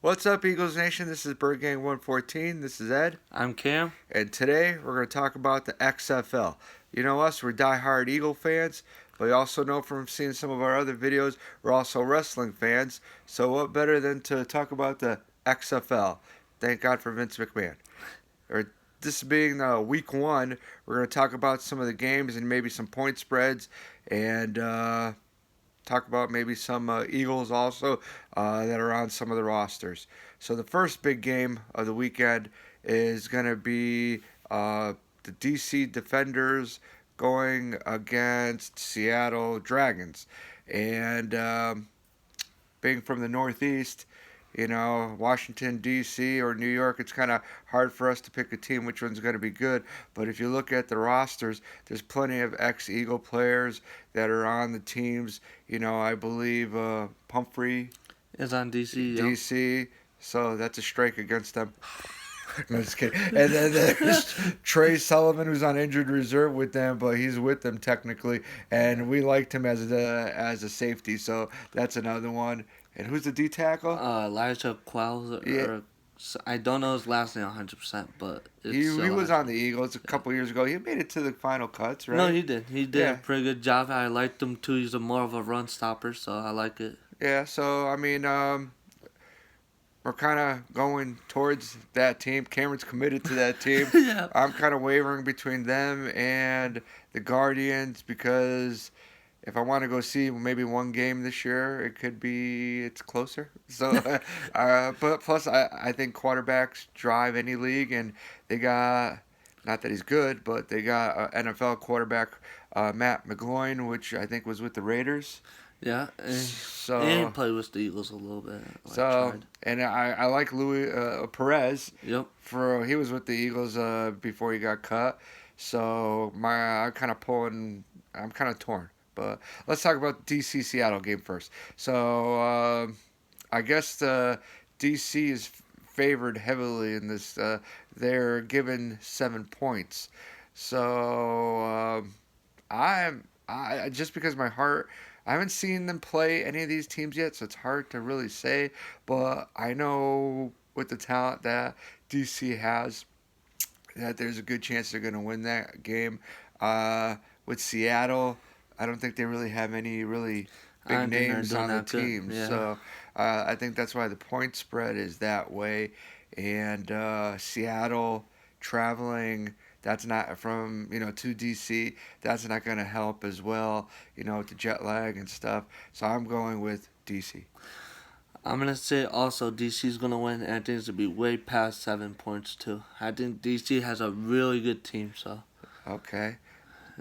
What's up, Eagles Nation? This is Bird Gang 114. This is Ed. I'm Cam. And today we're going to talk about the XFL. You know us, we're diehard Eagle fans, but you also know from seeing some of our other videos, we're also wrestling fans. So what better than to talk about the XFL? Thank God for Vince McMahon. Or this being week one, we're going to talk about some of the games and maybe some point spreads and talk about maybe some Eagles also that are on some of the rosters. So the first big game of the weekend is going to be the DC Defenders going against Seattle Dragons. And being from the Northeast, you know, Washington, D.C., or New York, it's kind of hard for us to pick a team which one's going to be good. But if you look at the rosters, there's plenty of ex-Eagle players that are on the teams. You know, I believe Pumphrey Is on DC. D.C., so that's a strike against them. I'm just kidding. And then there's Trey Sullivan, who's on injured reserve with them, but he's with them technically, and we liked him as a safety, so that's another one. And who's the D tackle? Elijah Qualls. Yeah. I don't know his last name 100%, but He was on the Eagles a couple years ago. He made it to the final cuts, right? No, he did. He did Yeah. a pretty good job. I liked him too. He's more of a run stopper, so I like it. Yeah. So I mean, we're kind of going towards that team. Cameron's committed to that team. Yeah. I'm kind of wavering between them and the Guardians because if I want to go see maybe one game this year, it's closer. So, but plus I think quarterbacks drive any league, and they got, not that he's good, but they got an NFL quarterback, Matt McGloin, which I think was with the Raiders. Yeah. So he played with the Eagles a little bit. And I like Louis Perez. Yep. He was with the Eagles before he got cut. So I'm kind of torn. But let's talk about DC Seattle game first. So I guess DC is favored heavily in this. They're given 7 points. So I just because my heart. I haven't seen them play any of these teams yet, so it's hard to really say. But I know with the talent that DC has, that there's a good chance they're going to win that game. With Seattle, I don't think they really have any really big names on the team. Yeah. So I think that's why the point spread is that way. And Seattle traveling, that's not from, to DC, that's not going to help as well, with the jet lag and stuff. So I'm going with DC. I'm going to say also DC's going to win, and I think it's going to be way past 7 points, too. I think DC has a really good team, so. Okay.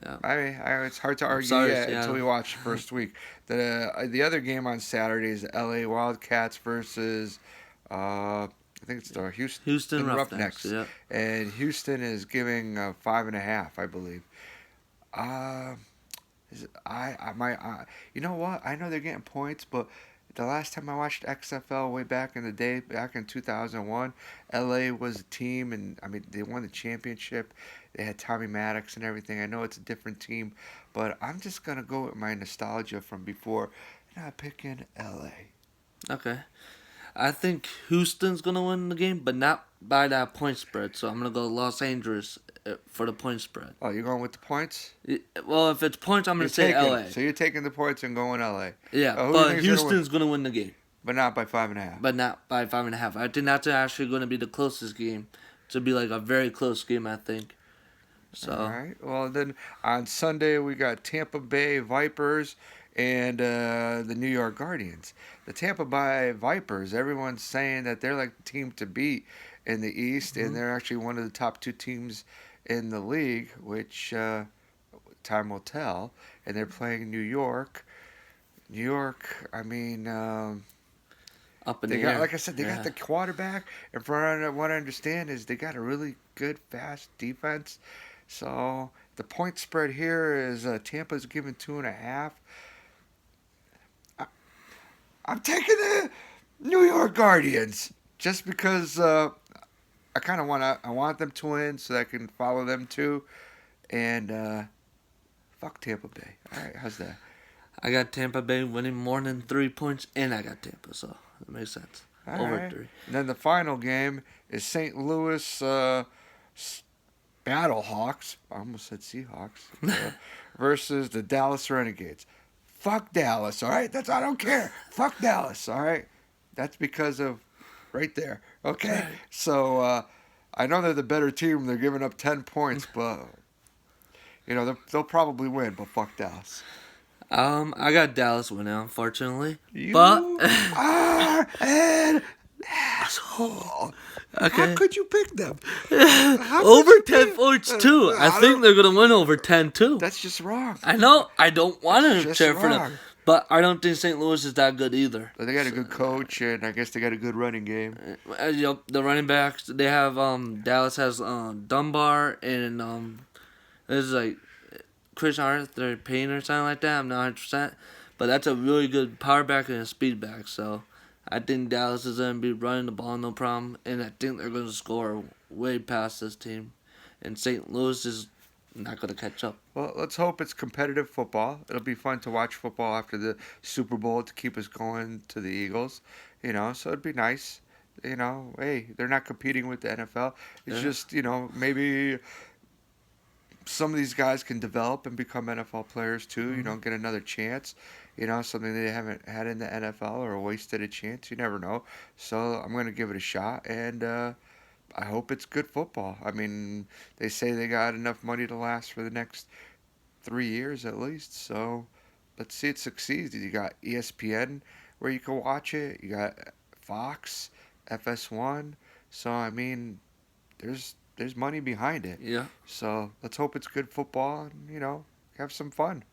Yeah. I mean, it's hard to argue until we watch the first week. The other game on Saturday is LA Wildcats versus, I think it's the Houston Roughnecks. Yeah. And Houston is giving 5.5, I believe. You know what? I know they're getting points, but the last time I watched XFL way back in the day, back in 2001, LA was a team, and I mean they won the championship. They had Tommy Maddox and everything. I know it's a different team, but I'm just gonna go with my nostalgia from before, and I'm picking LA. Okay. I think Houston's going to win the game, but not by that point spread. So I'm going to go Los Angeles for the point spread. Oh, you're going with the points? Well, if it's points, I'm going to say LA. So you're taking the points and going LA. Yeah, but Houston's going to win the game. But not by 5.5. But not by 5.5. I think that's actually going to be the closest game. To be like a very close game, I think. So. All right. Well, then on Sunday we got Tampa Bay Vipers and the New York Guardians. The Tampa Bay Vipers, everyone's saying that they're like the team to beat in the East, and they're actually one of the top 2 teams in the league, which time will tell. And they're playing New York. New York, I mean, up in the air. Like I said, they got the quarterback, and from what I understand is they got a really good, fast defense. So the point spread here is Tampa's given 2.5. I'm taking the New York Guardians just because I want them to win so that I can follow them too, and fuck Tampa Bay. All right, how's that? I got Tampa Bay winning more than 3 points, and I got Tampa, so it makes sense. over right. 3. And then the final game is St. Louis Battlehawks. I almost said Seahawks. Versus the Dallas Renegades. Fuck Dallas, all right? I don't care. Fuck Dallas, all right? That's because of right there. Okay? Right. So I know they're the better team. They're giving up 10 points, but they'll probably win, but fuck Dallas. I got Dallas winning, unfortunately. But You are an asshole. How Okay. could you pick them? How could Over you 10 pick- points too. I think don't- they're gonna win over 10 too. That's just wrong. I know. I don't want That's to just cheer for them, wrong. but I don't think St. Louis is that good either. They got a good coach, and I guess they got a good running game. Yep, the running backs they have. Dallas has Dunbar and it's like Chris Arthur Payne or something like that. I'm not 100%, but that's a really good power back and a speed back. So I think Dallas is gonna be running the ball no problem, and I think they're gonna score way past this team, and St. Louis is not gonna catch up. Well, let's hope it's competitive football. It'll be fun to watch football after the Super Bowl to keep us going to the Eagles. So it'd be nice. Hey, they're not competing with the NFL. It's Yeah. just, maybe some of these guys can develop and become NFL players too. Get another chance. Something they haven't had in the NFL or wasted a chance. You never know. So I'm gonna give it a shot, and I hope it's good football. I mean, they say they got enough money to last for the next 3 years at least. So let's see it succeed. You got ESPN where you can watch it. You got Fox, FS1. So I mean, there's money behind it. Yeah. So let's hope it's good football and have some fun.